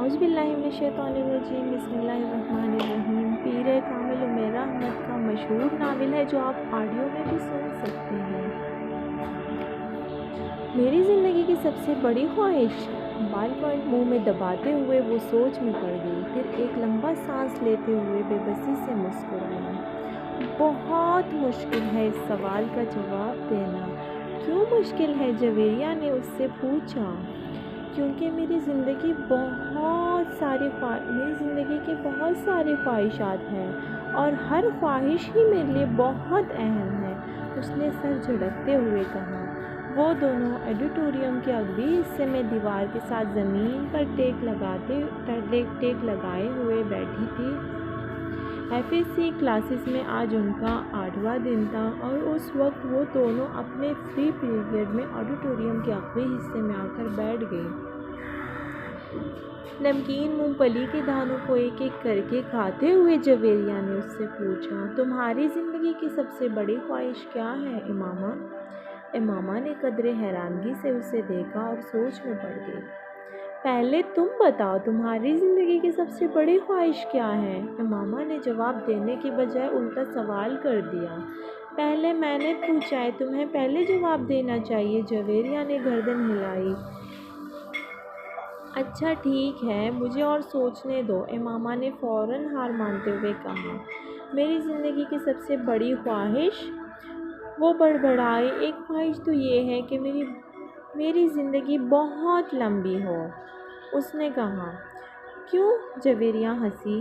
اعوذ باللہ من الشیطان الرجیم، بسم اللہ الرحمن الرحیم۔ پیر کامل عمیر احمد کا مشہور ناول ہے جو آپ آڈیو میں بھی سن سکتے ہیں۔ میری زندگی کی سب سے بڑی خواہش، بال پوائنٹ منہ میں دباتے ہوئے وہ سوچ میں پڑ گئی، پھر ایک لمبا سانس لیتے ہوئے بے بسی سے مسکرائی۔ بہت مشکل ہے اس سوال کا جواب دینا۔ کیوں مشکل ہے؟ جویریہ نے اس سے پوچھا۔ کیونکہ میری زندگی کے بہت سارے خواہشات ہیں اور ہر خواہش ہی میرے لیے بہت اہم ہے، اس نے سر جھٹکتے ہوئے کہا۔ وہ دونوں آڈیٹوریم کے اگلی حصے میں دیوار کے ساتھ زمین پر ٹیک لگائے ہوئے بیٹھی تھی۔ FSC کلاسز میں آج ان کا 8واں دن تھا اور اس وقت وہ دونوں اپنے فری پیریڈ میں آڈیٹوریم کے اگلے حصے میں آ کر بیٹھ گئی۔ نمکین مونگ پھلی کے دانوں کو ایک ایک کر کے کھاتے ہوئے جویریہ نے اس سے پوچھا، تمہاری زندگی کی سب سے بڑی خواہش کیا ہے امامہ؟ امامہ نے قدرے حیرانگی سے اسے دیکھا اور سوچ میں پڑ گئی۔ پہلے تم بتاؤ، تمہاری زندگی کی سب سے بڑی خواہش کیا ہے؟ امامہ نے جواب دینے کی بجائے الٹا سوال کر دیا۔ پہلے میں نے پوچھا ہے، تمہیں پہلے جواب دینا چاہیے، جویریہ نے گردن ہلائی۔ اچھا ٹھیک ہے، مجھے اور سوچنے دو، امامہ نے فوراً ہار مانتے ہوئے کہا۔ میری زندگی کی سب سے بڑی خواہش، وہ بڑبڑائی، ایک خواہش تو یہ ہے کہ میری زندگی بہت لمبی ہو، اس نے کہا۔ کیوں؟ جویریہ ہنسی۔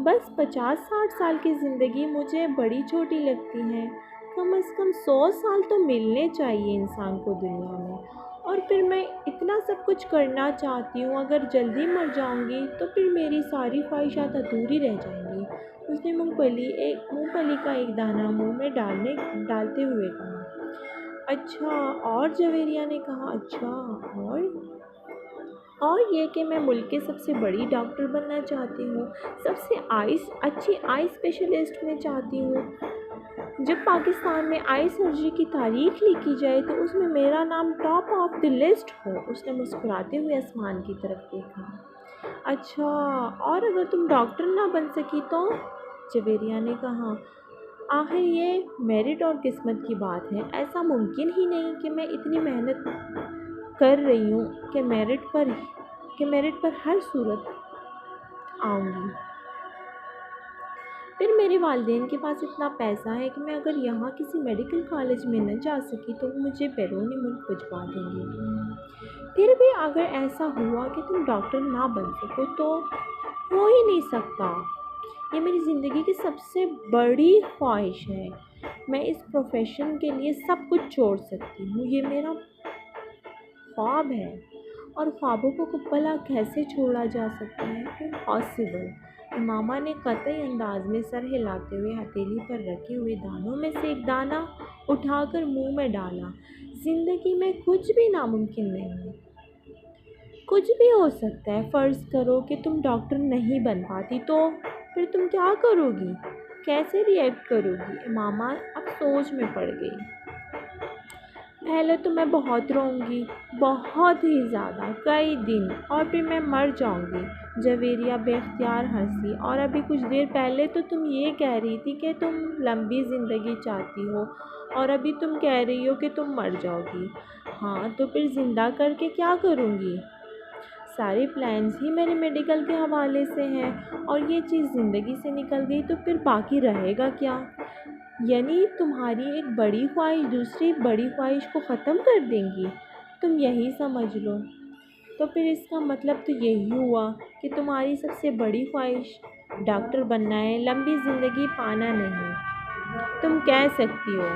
بس 50-60 سال کی زندگی مجھے بڑی چھوٹی لگتی ہے، کم از کم 100 سال تو ملنے چاہیے انسان کو دنیا میں، اور پھر میں اتنا سب کچھ کرنا چاہتی ہوں، اگر جلدی مر جاؤں گی تو پھر میری ساری خواہشات ادھوری رہ جائیں گی، اس نے مونگ پھلی کا ایک دانہ منہ میں ڈالتے ہوئے کہا۔ اچھا اور؟ جویریہ نے کہا۔ اچھا اور یہ کہ میں ملک کے سب سے بڑی ڈاکٹر بننا چاہتی ہوں، سب سے اچھی آئی اسپیشلسٹ میں چاہتی ہوں۔ جب پاکستان میں آئی سرجری کی تاریخ لکھی جائے تو اس میں میرا نام ٹاپ آف دی لسٹ ہو، اس نے مسکراتے ہوئے آسمان کی طرف دیکھا۔ اچھا اور اگر تم ڈاکٹر نہ بن سکی تو؟ جویریہ نے کہا۔ آخر یہ میرٹ اور قسمت کی بات ہے، ایسا ممکن ہی نہیں کہ میں اتنی محنت کر رہی ہوں کہ میرٹ پر ہر صورت آؤں گی۔ پھر میرے والدین کے پاس اتنا پیسہ ہے کہ میں اگر یہاں کسی میڈیکل کالج میں نہ جا سکی تو وہ مجھے بیرون ملک بھجوا دیں گے۔ پھر بھی اگر ایسا ہوا کہ تم ڈاکٹر نہ بن سکو تو؟ ہو ہی نہیں سکتا، یہ میری زندگی کی سب سے بڑی خواہش ہے۔ میں اس پروفیشن کے لیے سب کچھ چھوڑ سکتی ہوں، یہ میرا خواب ہے، اور خوابوں کو بھلا کیسے چھوڑا جا سکتا ہے؟ امپاسبل، امامہ نے قطعی انداز میں سر ہلاتے ہوئے ہتھیلی پر رکھے ہوئے دانوں میں سے ایک دانہ اٹھا کر منہ میں ڈالا۔ زندگی میں کچھ بھی ناممکن نہیں ہے، کچھ بھی ہو سکتا ہے۔ فرض کرو کہ تم ڈاکٹر نہیں بن پاتی تو پھر تم کیا کرو گی؟ کیسے ری ایکٹ کرو گی؟ امامہ اب سوچ میں پڑ گئی۔ پہلے تو میں بہت روؤں گی، بہت ہی زیادہ، کئی دن، اور پھر میں مر جاؤں گی۔ جویریہ بے اختیار ہنسی۔ اور ابھی کچھ دیر پہلے تو تم یہ کہہ رہی تھی کہ تم لمبی زندگی چاہتی ہو، اور ابھی تم کہہ رہی ہو کہ تم مر جاؤ گی۔ ہاں تو پھر زندہ کر کے کیا کروں گی؟ سارے پلانز ہی میرے میڈیکل کے حوالے سے ہیں، اور یہ چیز زندگی سے نکل گئی تو پھر باقی رہے گا کیا؟ یعنی تمہاری ایک بڑی خواہش دوسری بڑی خواہش کو ختم کر دیں گی؟ تم یہی سمجھ لو۔ تو پھر اس کا مطلب تو یہی ہوا کہ تمہاری سب سے بڑی خواہش ڈاکٹر بننا ہے، لمبی زندگی پانا نہیں۔ تم کہہ سکتی ہو۔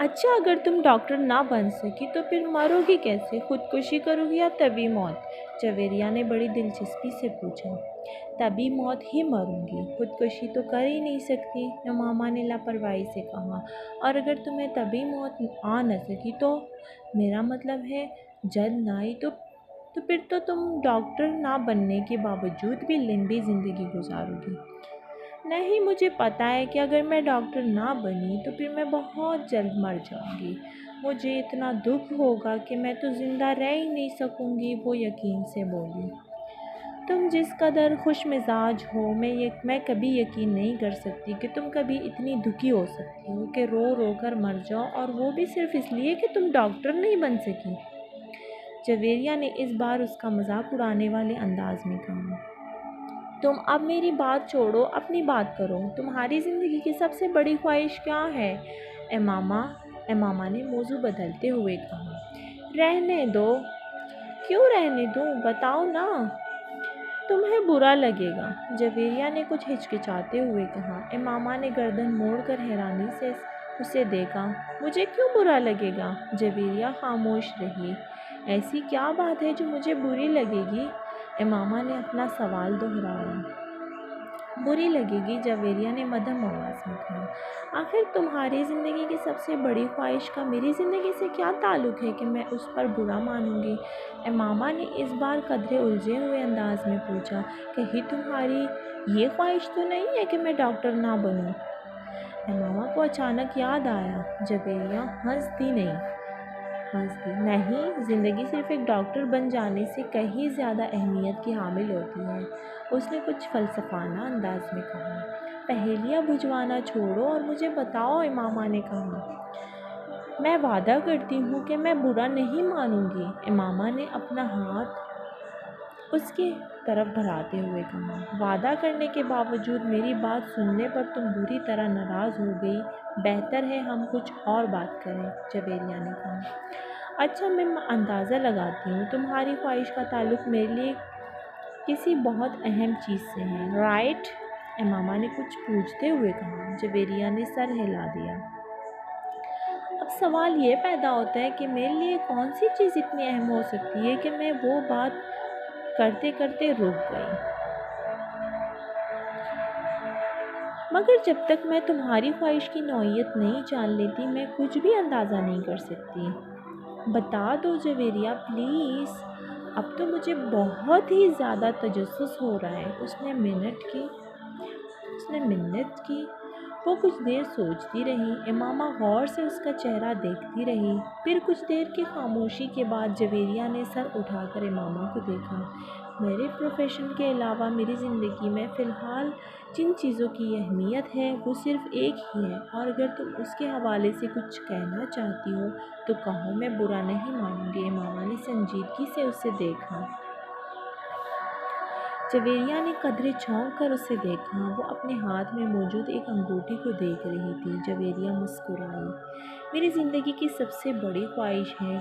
اچھا اگر تم ڈاکٹر نہ بن سکی تو پھر مرو گی کیسے؟ خودکشی کرو گی یا طبی موت؟ جویریہ نے بڑی دلچسپی سے پوچھا۔ طبی موت ہی مروں گی، خودکشی تو کر ہی نہیں سکتی، امامہ نے لاپرواہی سے کہا۔ اور اگر تمہیں طبی موت آ نہ سکی تو؟ میرا مطلب ہے جلد نہ آئی تو پھر تو تم ڈاکٹر نہ بننے کے باوجود بھی لمبی زندگی گزارو گی۔ نہیں، مجھے پتہ ہے کہ اگر میں ڈاکٹر نہ بنی تو پھر میں بہت جلد مر جاؤں گی۔ مجھے اتنا دکھ ہوگا کہ میں تو زندہ رہ ہی نہیں سکوں گی، وہ یقین سے بولی۔ تم جس قدر خوش مزاج ہو، میں کبھی یقین نہیں کر سکتی کہ تم کبھی اتنی دکھی ہو سکتی ہو کہ رو رو کر مر جاؤ، اور وہ بھی صرف اس لیے کہ تم ڈاکٹر نہیں بن سکی۔ جویریہ نے اس بار اس کا مذاق اڑانے والے انداز میں کہا۔ تم اب میری بات چھوڑو، اپنی بات کرو۔ تمہاری زندگی کی سب سے بڑی خواہش کیا ہے؟ امامہ نے موضوع بدلتے ہوئے کہا۔ رہنے دو۔ کیوں رہنے دوں؟ بتاؤ نا۔ تمہیں برا لگے گا، جویریہ نے کچھ ہچکچاتے ہوئے کہا۔ امامہ نے گردن موڑ کر حیرانی سے اسے دیکھا۔ مجھے کیوں برا لگے گا؟ جویریہ خاموش رہی۔ ایسی کیا بات ہے جو مجھے بری لگے گی؟ امامہ نے اپنا سوال دہرایا۔ بری لگے گی، جویریہ نے مدھم آواز میں کہا۔ آخر تمہاری زندگی کی سب سے بڑی خواہش کا میری زندگی سے کیا تعلق ہے کہ میں اس پر برا مانوں گی؟ امامہ نے اس بار قدرے الجھے ہوئے انداز میں پوچھا۔ کہیں تمہاری یہ خواہش تو نہیں ہے کہ میں ڈاکٹر نہ بنوں؟ امامہ کو اچانک یاد آیا۔ جویریہ ہنس دی۔ نہیں، زندگی صرف ایک ڈاکٹر بن جانے سے کہیں زیادہ اہمیت کی حامل ہوتی ہے، اس نے کچھ فلسفانہ انداز میں کہا۔ پہیلیاں بجھوانا چھوڑو اور مجھے بتاؤ، امامہ نے کہا۔ میں وعدہ کرتی ہوں کہ میں برا نہیں مانوں گی، امامہ نے اپنا ہاتھ اس کی طرف بڑھاتے ہوئے کہا۔ وعدہ کرنے کے باوجود میری بات سننے پر تم بری طرح ناراض ہو گئی، بہتر ہے ہم کچھ اور بات کریں، جویریہ نے کہا۔ اچھا، میں اندازہ لگاتی ہوں تمہاری خواہش کا تعلق میرے لیے کسی بہت اہم چیز سے ہے، رائٹ؟ امامہ نے کچھ پوچھتے ہوئے کہا۔ جویریہ نے سر ہلا دیا۔ اب سوال یہ پیدا ہوتا ہے کہ میرے لیے کون سی چیز اتنی اہم ہو سکتی ہے کہ میں وہ بات کرتے کرتے رک گئی۔ مگر جب تک میں تمہاری خواہش کی نوعیت نہیں جان لیتی، میں کچھ بھی اندازہ نہیں کر سکتی۔ بتا دو جویریہ، پلیز۔ اب تو مجھے بہت ہی زیادہ تجسس ہو رہا ہے۔ اس نے منت کی۔ وہ کچھ دیر سوچتی رہی۔ امامہ غور سے اس کا چہرہ دیکھتی رہی۔ پھر کچھ دیر کی خاموشی کے بعد جویریہ نے سر اٹھا کر امامہ کو دیکھا۔ میرے پروفیشن کے علاوہ میری زندگی میں فی الحال جن چیزوں کی اہمیت ہے وہ صرف ایک ہی ہے، اور اگر تم اس کے حوالے سے کچھ کہنا چاہتی ہو تو کہو، میں برا نہیں مانوں گی، امامہ نے سنجیدگی سے اسے دیکھا۔ جویریہ نے قدرے چونک کر اسے دیکھا۔ وہ اپنے ہاتھ میں موجود ایک انگوٹھی کو دیکھ رہی تھی۔ جویریہ مسکرائی۔ میری زندگی کی سب سے بڑی خواہش ہے